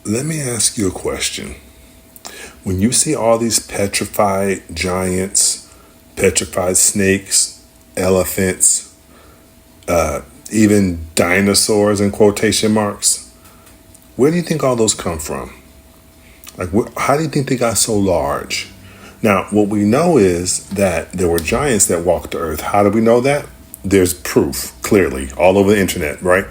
let me ask you a question. When you see all these petrified giants, petrified snakes, elephants, even dinosaurs in quotation marks, where do you think all those come from? Like, how do you think they got so large? Now, what we know is that there were giants that walked the earth. How do we know that? There's proof, clearly, all over the internet, right?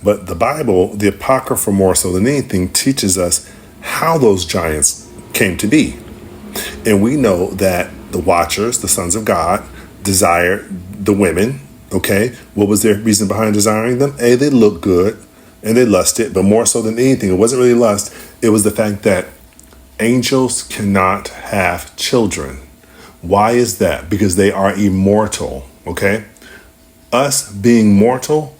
But the Bible, the Apocrypha more so than anything, teaches us how those giants came to be. And we know that the Watchers, the sons of God, desired the women, okay? What was their reason behind desiring them? A, they looked good and they lusted, but more so than anything, it wasn't really lust. It was the fact that angels cannot have children. Why is that? Because they are immortal, okay? Us being mortal,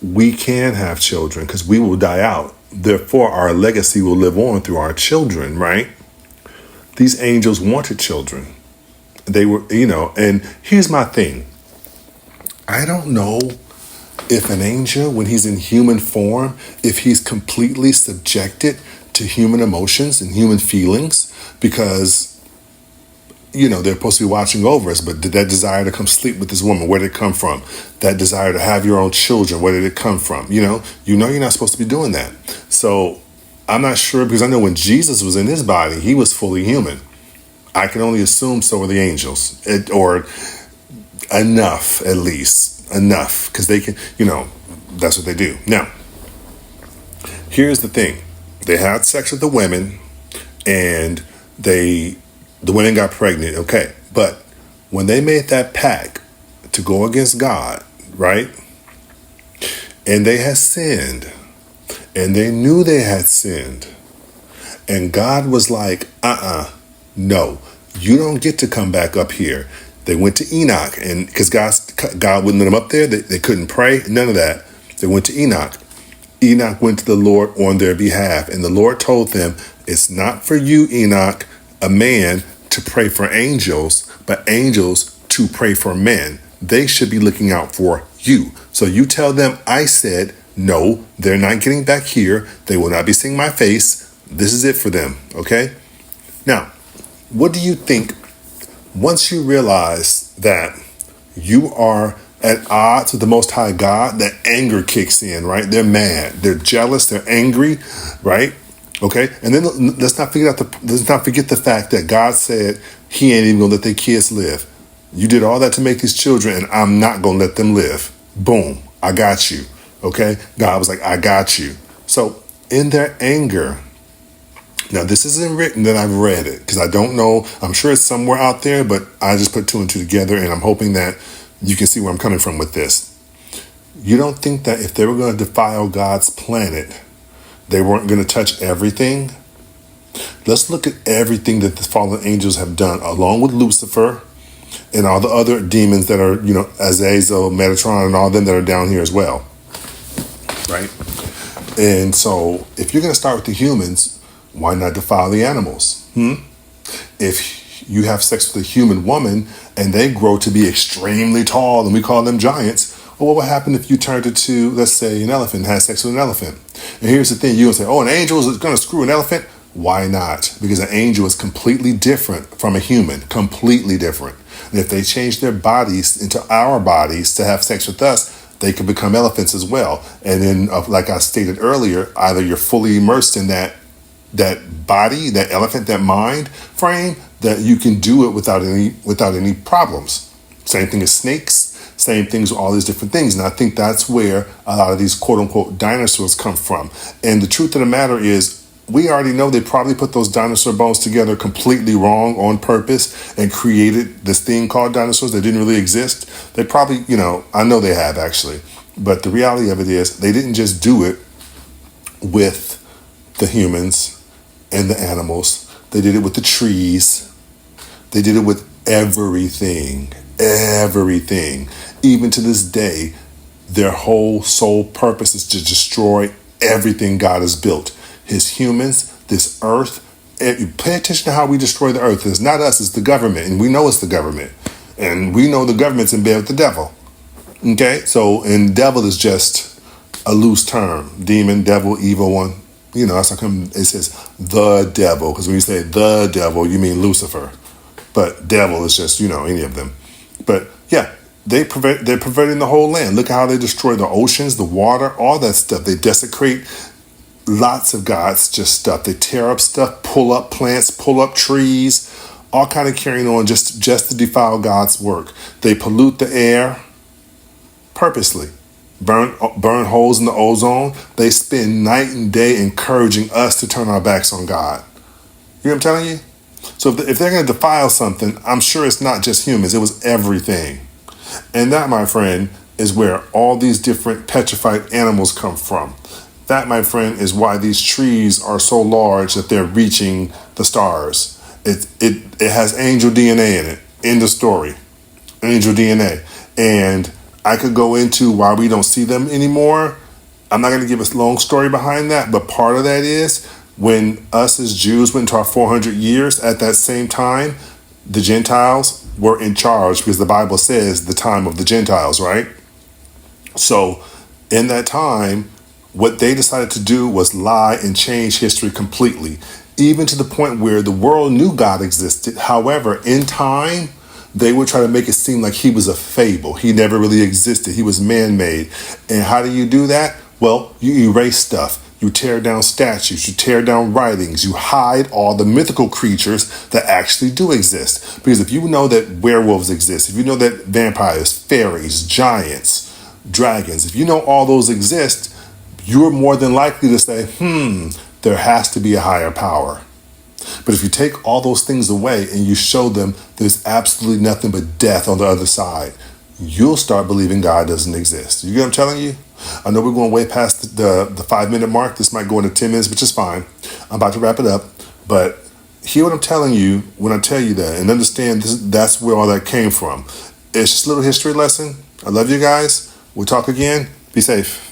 we can have children because we will die out. Therefore, our legacy will live on through our children, right? These angels wanted children. They were, and here's my thing. I don't know if an angel, when he's in human form, if he's completely subjected to human emotions and human feelings, because they're supposed to be watching over us, but did that desire to come sleep with this woman, where did it come from? That desire to have your own children, where did it come from? You're not supposed to be doing that. So I'm not sure, because I know when Jesus was in his body, he was fully human. I can only assume so are the angels, or enough, at least enough, because they can, that's what they do. Now, here's the thing. They had sex with the women, and the women got pregnant, okay. But when they made that pact to go against God, right? And they had sinned, and they knew they had sinned. And God was like, no, you don't get to come back up here. They went to Enoch, and because God wouldn't let them up there, they couldn't pray, none of that. They went to Enoch. Enoch went to the Lord on their behalf, and the Lord told them, it's not for you, Enoch, a man, to pray for angels, but angels to pray for men. They should be looking out for you. So you tell them, I said, no, they're not getting back here. They will not be seeing my face. This is it for them, okay? Now, what do you think once you realize that you are at odds with the Most High God, that anger kicks in, right? They're mad, they're jealous, they're angry, right? Okay, and then let's not forget the fact that God said he ain't even gonna let their kids live. You did all that to make these children, and I'm not gonna let them live. Boom, I got you. Okay, God was like, I got you. So in their anger, now this isn't written that I've read it, because I don't know. I'm sure it's somewhere out there, but I just put two and two together, and I'm hoping that you can see where I'm coming from with this. You don't think that if they were going to defile God's planet, they weren't going to touch everything? Let's look at everything that the fallen angels have done, along with Lucifer and all the other demons that are, Azazel, Metatron, and all them that are down here as well, right? And so if you're going to start with the humans, why not defile the animals? If you have sex with a human woman and they grow to be extremely tall and we call them giants, well, what would happen if you turned it to, let's say, an elephant, had sex with an elephant? And here's the thing, you're going to say, oh, an angel is going to screw an elephant? Why not? Because an angel is completely different from a human, completely different. And if they change their bodies into our bodies to have sex with us, they can become elephants as well. And then, like I stated earlier, either you're fully immersed in that body, that elephant, that mind frame, that you can do it without any problems. Same thing as snakes. Same things with all these different things. And I think that's where a lot of these quote unquote dinosaurs come from. And the truth of the matter is, we already know they probably put those dinosaur bones together completely wrong on purpose and created this thing called dinosaurs that didn't really exist. They probably, I know they have actually. But the reality of it is they didn't just do it with the humans and the animals. They did it with the trees. They did it with everything. Even to this day, their whole sole purpose is to destroy everything God has built. His humans, this earth. Pay attention to how we destroy the earth. It's not us, it's the government. And we know it's the government. And we know the government's in bed with the devil. Okay? So, and devil is just a loose term. Demon, devil, evil one. That's how come it says the devil, because when you say the devil, you mean Lucifer. But devil is just, any of them. But yeah, they're perverting the whole land. Look at how they destroy the oceans, the water, all that stuff. They desecrate lots of God's just stuff. They tear up stuff, pull up plants, pull up trees, all kind of carrying on just to defile God's work. They pollute the air purposely. Burn holes in the ozone. They spend night and day encouraging us to turn our backs on God. You know what I'm telling you? So if they're going to defile something, I'm sure it's not just humans. It was everything. And that, my friend, is where all these different petrified animals come from. That, my friend, is why these trees are so large that they're reaching the stars. It has angel DNA in it. End of story. Angel DNA. And I could go into why we don't see them anymore. I'm not going to give a long story behind that, but part of that is when us as Jews went into our 400 years, at that same time, the Gentiles were in charge, because the Bible says the time of the Gentiles, right? So in that time, what they decided to do was lie and change history completely, even to the point where the world knew God existed. However, in time, they would try to make it seem like he was a fable. He never really existed. He was man-made. And how do you do that? Well, you erase stuff. You tear down statues. You tear down writings. You hide all the mythical creatures that actually do exist. Because if you know that werewolves exist, if you know that vampires, fairies, giants, dragons, if you know all those exist, you're more than likely to say, there has to be a higher power. But if you take all those things away and you show them there's absolutely nothing but death on the other side, you'll start believing God doesn't exist. You get what I'm telling you? I know we're going way past the 5-minute mark. This might go into 10 minutes, which is fine. I'm about to wrap it up. But hear what I'm telling you when I tell you that, and understand that's where all that came from. It's just a little history lesson. I love you guys. We'll talk again. Be safe.